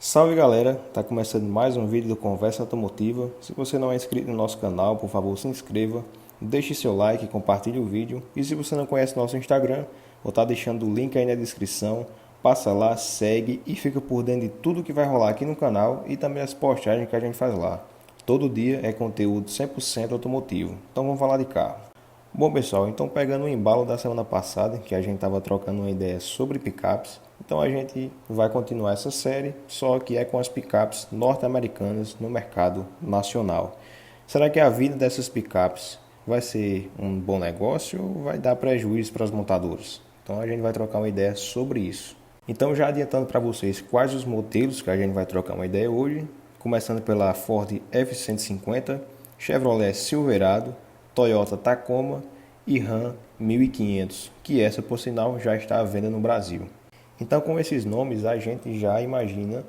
Salve galera, tá começando mais um vídeo do Conversa Automotiva. Se você não é inscrito no nosso canal, por favor se inscreva, deixe seu like e compartilhe o vídeo. E se você não conhece nosso Instagram, vou estar deixando o link aí na descrição. Passa lá, segue e fica por dentro de tudo que vai rolar aqui no canal e também as postagens que a gente faz lá. Todo dia é conteúdo 100% automotivo, então vamos falar de carro. Bom pessoal, então pegando o embalo da semana passada, que a gente estava trocando uma ideia sobre picapes, então a gente vai continuar essa série, só que é com as picapes norte-americanas no mercado nacional. Será que a vida dessas picapes vai ser um bom negócio ou vai dar prejuízo para as montadoras? Então a gente vai trocar uma ideia sobre isso. Então já adiantando para vocês quais os modelos que a gente vai trocar uma ideia hoje, começando pela Ford F-150, Chevrolet Silverado, Toyota Tacoma e Ram 1500, que essa por sinal já está à venda no Brasil. Então com esses nomes a gente já imagina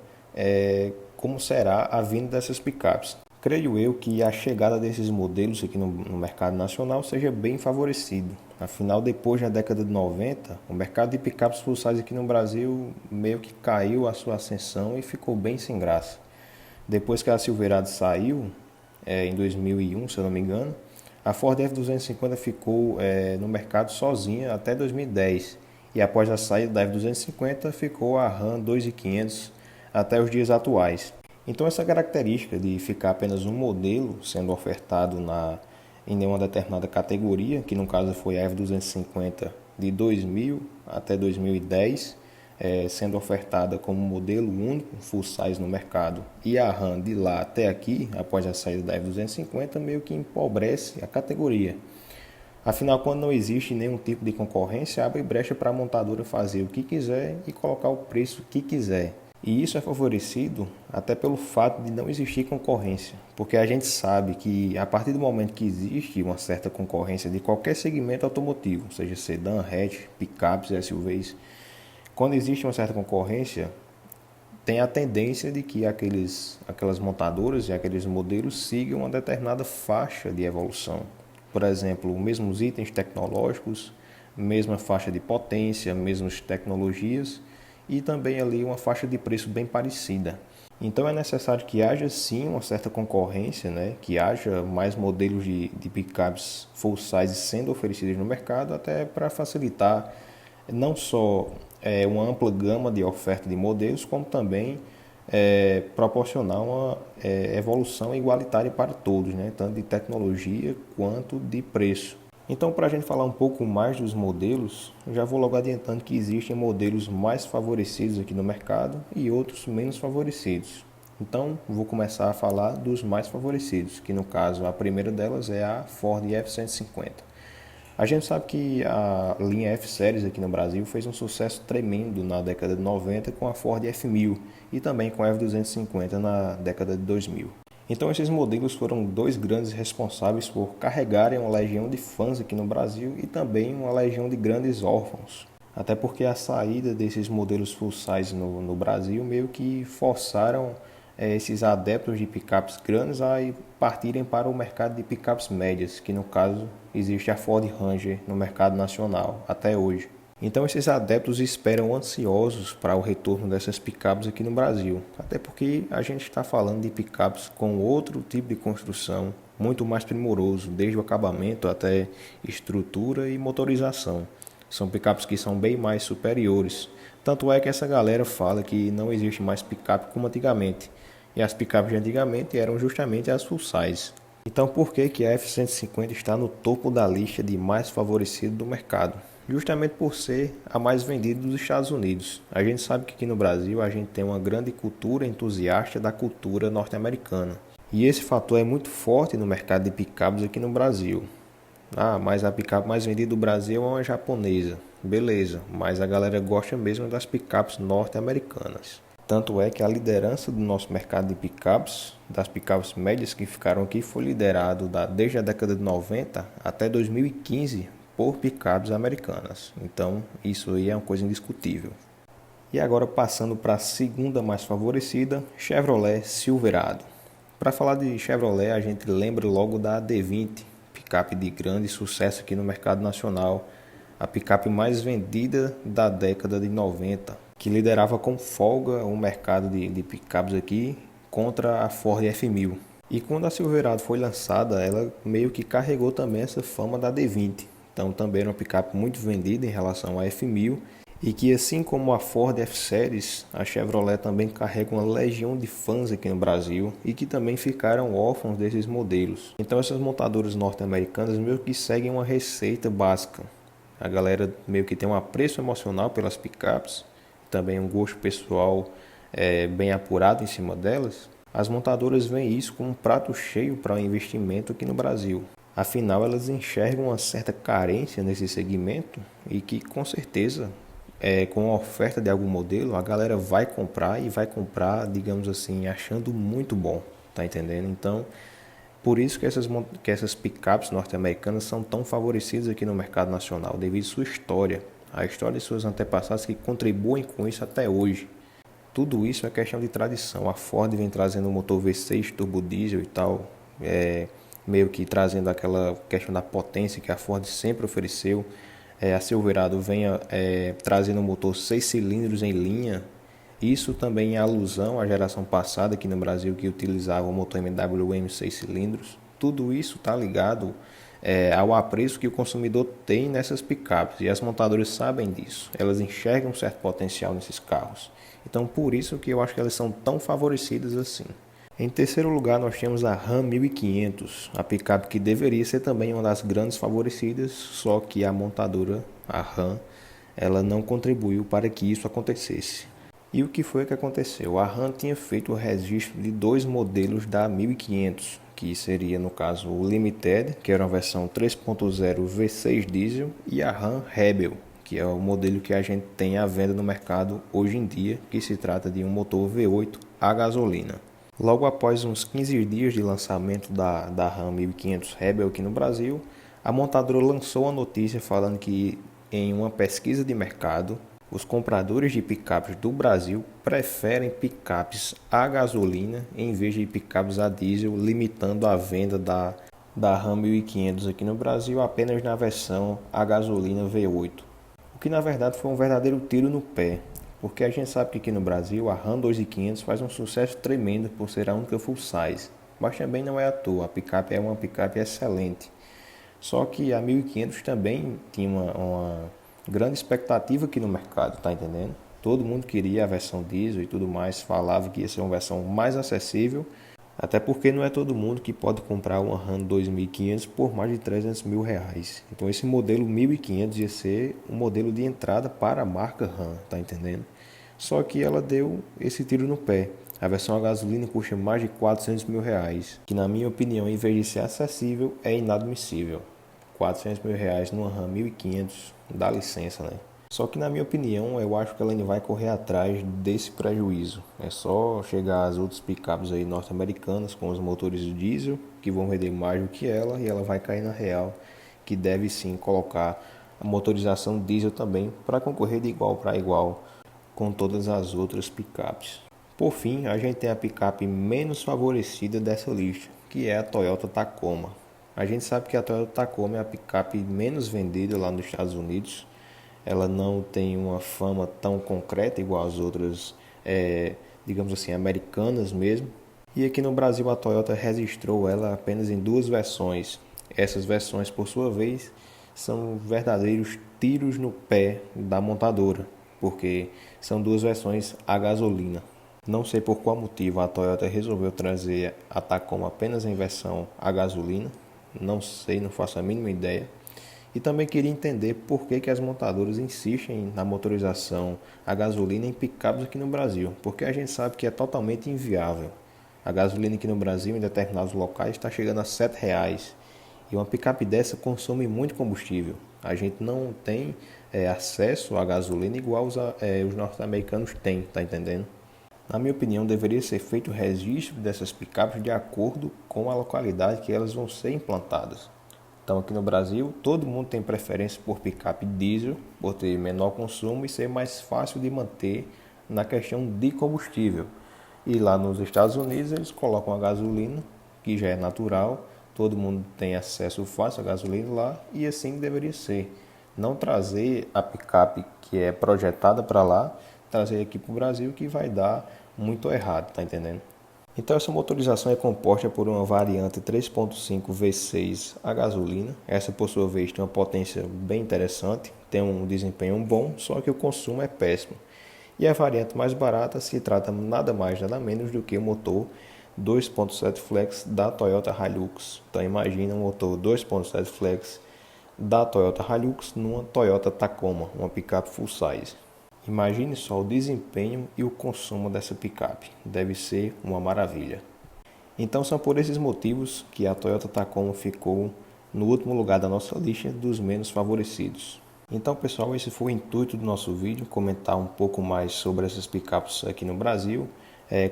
como será a vinda dessas picapes. Creio eu que a chegada desses modelos aqui no mercado nacional seja bem favorecido. Afinal, depois da década de 90, o mercado de picapes full size aqui no Brasil meio que caiu a sua ascensão e ficou bem sem graça. Depois que a Silverado saiu, em 2001, se eu não me engano, a Ford F-250 ficou no mercado sozinha até 2010 e após a saída da F-250 ficou a Ram 2500 até os dias atuais. Então essa característica de ficar apenas um modelo sendo ofertado em uma determinada categoria, que no caso foi a F-250 de 2000 até 2010, sendo ofertada como modelo único full size no mercado, e a Ram de lá até aqui, após a saída da F-250, meio que empobrece a categoria. Afinal, quando não existe nenhum tipo de concorrência, abre brecha para a montadora fazer o que quiser e colocar o preço que quiser. E isso é favorecido até pelo fato de não existir concorrência, porque a gente sabe que a partir do momento que existe uma certa concorrência de qualquer segmento automotivo, seja sedã, hatch, picapes, SUVs, quando existe uma certa concorrência, tem a tendência de que aquelas montadoras e aqueles modelos sigam uma determinada faixa de evolução. Por exemplo, mesmos itens tecnológicos, mesma faixa de potência, mesmas tecnologias e também ali uma faixa de preço bem parecida. Então é necessário que haja sim uma certa concorrência, né? Que haja mais modelos de picapes full size sendo oferecidos no mercado, até para facilitar não só uma ampla gama de oferta de modelos, como também proporcionar uma evolução igualitária para todos, né? Tanto de tecnologia quanto de preço. Então, para a gente falar um pouco mais dos modelos, já vou logo adiantando que existem modelos mais favorecidos aqui no mercado e outros menos favorecidos. Então, vou começar a falar dos mais favorecidos, que no caso a primeira delas é a Ford F-150. A gente sabe que a linha F-Series aqui no Brasil fez um sucesso tremendo na década de 90 com a Ford F1000 e também com a F-250 na década de 2000. Então esses modelos foram dois grandes responsáveis por carregarem uma legião de fãs aqui no Brasil e também uma legião de grandes órfãos. Até porque a saída desses modelos full size no Brasil meio que forçaram esses adeptos de picapes grandes a partirem para o mercado de picapes médias, que no caso existe a Ford Ranger no mercado nacional até hoje. Então esses adeptos esperam ansiosos para o retorno dessas picapes aqui no Brasil, até porque a gente está falando de picapes com outro tipo de construção, muito mais primoroso, desde o acabamento até estrutura e motorização. São picapes que são bem mais superiores, tanto é que essa galera fala que não existe mais picape como antigamente, e as picapes de antigamente eram justamente as full size. Então por que a F-150 está no topo da lista de mais favorecido do mercado? Justamente por ser a mais vendida dos Estados Unidos. A gente sabe que aqui no Brasil a gente tem uma grande cultura entusiasta da cultura norte-americana. E esse fator é muito forte no mercado de picapes aqui no Brasil. Mas a picape mais vendida do Brasil é uma japonesa. Beleza, mas a galera gosta mesmo das picapes norte-americanas. Tanto é que a liderança do nosso mercado de picapes, das picapes médias que ficaram aqui, foi liderado desde a década de 90 até 2015 por picapes americanas. Então, isso aí é uma coisa indiscutível. E agora passando para a segunda mais favorecida, Chevrolet Silverado. Para falar de Chevrolet, a gente lembra logo da D20, picape de grande sucesso aqui no mercado nacional, a picape mais vendida da década de 90. que liderava com folga o mercado de picapes aqui contra a Ford F1000. E quando a Silverado foi lançada, ela meio que carregou também essa fama da D20. Então também era uma picape muito vendida em relação à F1000 e que, assim como a Ford F-Series, a Chevrolet também carrega uma legião de fãs aqui no Brasil e que também ficaram órfãos desses modelos. Então essas montadoras norte-americanas meio que seguem uma receita básica. A galera meio que tem um apreço emocional pelas picapes, também um gosto pessoal bem apurado em cima delas. As montadoras veem isso como um prato cheio para o investimento aqui no Brasil. Afinal, elas enxergam uma certa carência nesse segmento e que, com certeza, com a oferta de algum modelo, a galera vai comprar e vai comprar, digamos assim, achando muito bom, tá entendendo? Então, por isso que essas picapes norte-americanas são tão favorecidas aqui no mercado nacional, devido à sua história, a história de seus antepassados que contribuem com isso até hoje. Tudo isso é questão de tradição. A Ford vem trazendo o motor V6 turbo diesel e tal, meio que trazendo aquela questão da potência que a Ford sempre ofereceu. A Silverado vem trazendo um motor 6 cilindros em linha. Isso também é alusão à geração passada aqui no Brasil que utilizava o motor MWM 6 cilindros. Tudo isso está ligado ao apreço que o consumidor tem nessas picapes. E as montadoras sabem disso. Elas enxergam um certo potencial nesses carros. Então por isso que eu acho que elas são tão favorecidas assim. Em terceiro lugar, nós temos a Ram 1500, a picape que deveria ser também uma das grandes favorecidas, só que a montadora, a Ram, ela não contribuiu para que isso acontecesse. E o que foi que aconteceu? A Ram tinha feito o registro de dois modelos da 1500, que seria no caso o Limited, que era uma versão 3.0 V6 diesel, e a Ram Rebel, que é o modelo que a gente tem à venda no mercado hoje em dia, que se trata de um motor V8 a gasolina. Logo após uns 15 dias de lançamento da Ram 1500 Rebel aqui no Brasil, a montadora lançou a notícia falando que, em uma pesquisa de mercado, os compradores de picapes do Brasil preferem picapes a gasolina em vez de picapes a diesel, limitando a venda da Ram 1500 aqui no Brasil apenas na versão a gasolina V8. O que na verdade foi um verdadeiro tiro no pé. Porque a gente sabe que aqui no Brasil a Ram 2500 faz um sucesso tremendo por ser a única full size. Mas também não é à toa, a picape é uma picape excelente. Só que a 1500 também tinha uma grande expectativa aqui no mercado, tá entendendo? Todo mundo queria a versão diesel e tudo mais, falava que ia ser uma versão mais acessível. Até porque não é todo mundo que pode comprar uma Ram 2500 por mais de 300 mil reais. Então esse modelo 1500 ia ser um modelo de entrada para a marca Ram, tá entendendo? Só que ela deu esse tiro no pé. A versão a gasolina custa mais de 400 mil reais, que na minha opinião, em vez de ser acessível, é inadmissível. 400 mil reais numa Ram 1500, dá licença, né? Só que na minha opinião, eu acho que ela ainda vai correr atrás desse prejuízo. É só chegar às outras picapes aí norte-americanas com os motores diesel, que vão vender mais do que ela, e ela vai cair na real, que deve sim colocar a motorização diesel também para concorrer de igual para igual com todas as outras picapes. Por fim, a gente tem a picape menos favorecida dessa lista, que é a Toyota Tacoma. A gente sabe que a Toyota Tacoma é a picape menos vendida lá nos Estados Unidos. Ela não tem uma fama tão concreta igual as outras, digamos assim, americanas mesmo. E aqui no Brasil a Toyota registrou ela apenas em duas versões. Essas versões, por sua vez, são verdadeiros tiros no pé da montadora, porque são duas versões a gasolina. Não sei por qual motivo a Toyota resolveu trazer a Tacoma apenas em versão a gasolina. Não sei, não faço a mínima ideia. E também queria entender por que as montadoras insistem na motorização a gasolina em picapes aqui no Brasil, porque a gente sabe que é totalmente inviável. A gasolina aqui no Brasil, em determinados locais, está chegando a R$ 7,00 e uma picape dessa consome muito combustível. A gente não tem acesso à gasolina igual os norte-americanos têm, tá entendendo? Na minha opinião, deveria ser feito o registro dessas picapes de acordo com a localidade que elas vão ser implantadas. Então aqui no Brasil, todo mundo tem preferência por picape diesel, por ter menor consumo e ser mais fácil de manter na questão de combustível. E lá nos Estados Unidos eles colocam a gasolina, que já é natural, todo mundo tem acesso fácil à gasolina lá e assim deveria ser. Não trazer a picape que é projetada para lá trazer aqui para o Brasil que vai dar muito errado, tá entendendo? Então essa motorização é composta por uma variante 3.5 V6 a gasolina. Essa por sua vez tem uma potência bem interessante, tem um desempenho bom, só que o consumo é péssimo. E a variante mais barata se trata nada mais nada menos do que o motor 2.7 Flex da Toyota Hilux. Então imagina um motor 2.7 Flex da Toyota Hilux numa Toyota Tacoma, uma picape full size. Imagine só o desempenho e o consumo dessa picape, deve ser uma maravilha. Então são por esses motivos que a Toyota Tacoma ficou no último lugar da nossa lista dos menos favorecidos. Então pessoal, esse foi o intuito do nosso vídeo, comentar um pouco mais sobre essas picapes aqui no Brasil,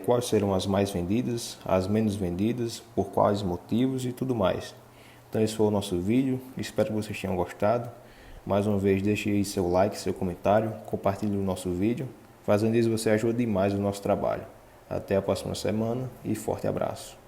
quais serão as mais vendidas, as menos vendidas, por quais motivos e tudo mais. Então esse foi o nosso vídeo, espero que vocês tenham gostado. Mais uma vez, deixe aí seu like, seu comentário, compartilhe o nosso vídeo. Fazendo isso, você ajuda demais o nosso trabalho. Até a próxima semana e forte abraço.